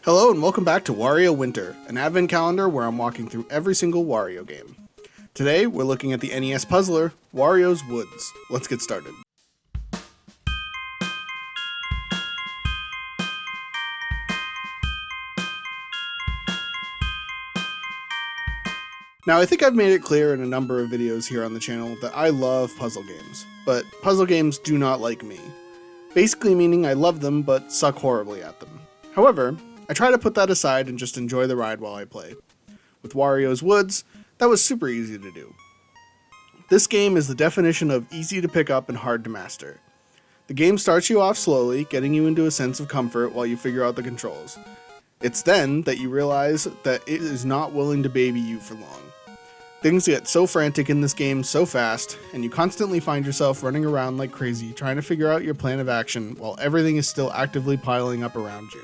Hello and welcome back to Wario Winter, an advent calendar where I'm walking through every single Wario game. Today, we're looking at the NES puzzler, WARIO'S Woods. Let's get started. Now, I think I've made it clear in a number of videos here on the channel that I love puzzle games, but puzzle games do not like me. Basically meaning I love them, but suck horribly at them. However, I try to put that aside and just enjoy the ride while I play. With WARIO'S Woods, that was super easy to do. This game is the definition of easy to pick up and hard to master. The game starts you off slowly, getting you into a sense of comfort while you figure out the controls. It's then that you realize that it is not willing to baby you for long. Things get so frantic in this game so fast, and you constantly find yourself running around like crazy trying to figure out your plan of action while everything is still actively piling up around you.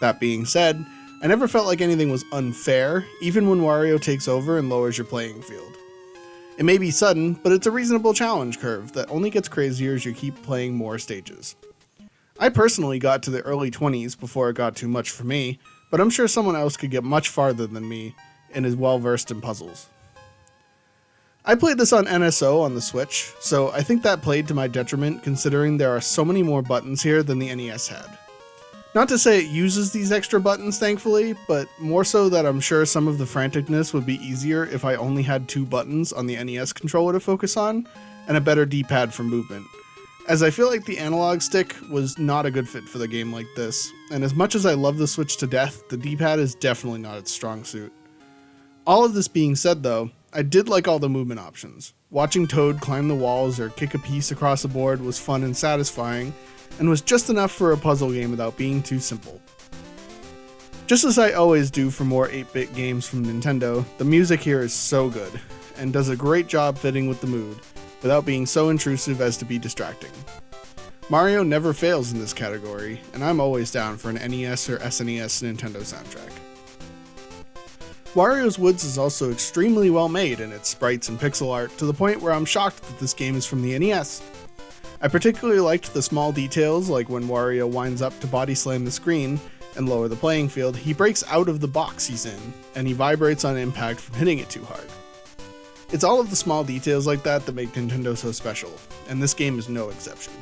That being said, I never felt like anything was unfair, even when Wario takes over and lowers your playing field. It may be sudden, but it's a reasonable challenge curve that only gets crazier as you keep playing more stages. I personally got to the early 20s before it got too much for me, but I'm sure someone else could get much farther than me and is well versed in puzzles. I played this on NSO on the Switch, so I think that played to my detriment considering there are so many more buttons here than the NES had. Not to say it uses these extra buttons, thankfully, but more so that I'm sure some of the franticness would be easier if I only had 2 buttons on the NES controller to focus on, and a better D-pad for movement, as I feel like the analog stick was not a good fit for the game like this, and as much as I love the Switch to death, the D-pad is definitely not its strong suit. All of this being said though, I did like all the movement options. Watching Toad climb the walls or kick a piece across the board was fun and satisfying, and was just enough for a puzzle game without being too simple. Just as I always do for more 8-bit games from Nintendo, the music here is so good, and does a great job fitting with the mood, without being so intrusive as to be distracting. Mario never fails in this category, and I'm always down for an NES or SNES Nintendo soundtrack. WARIO'S Woods is also extremely well made in its sprites and pixel art, to the point where I'm shocked that this game is from the NES. I particularly liked the small details, like when Wario winds up to body slam the screen and lower the playing field, he breaks out of the box he's in, and he vibrates on impact from hitting it too hard. It's all of the small details like that that make Nintendo so special, and this game is no exception.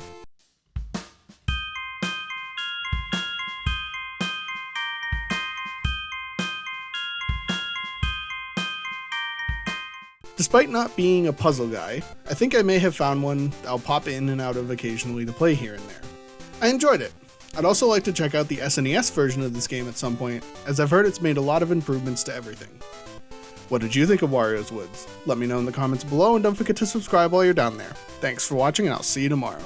Despite not being a puzzle guy, I think I may have found one I'll pop in and out of occasionally to play here and there. I enjoyed it. I'd also like to check out the SNES version of this game at some point, as I've heard it's made a lot of improvements to everything. What did you think of WARIO'S Woods? Let me know in the comments below, and don't forget to subscribe while you're down there. Thanks for watching, and I'll see you tomorrow.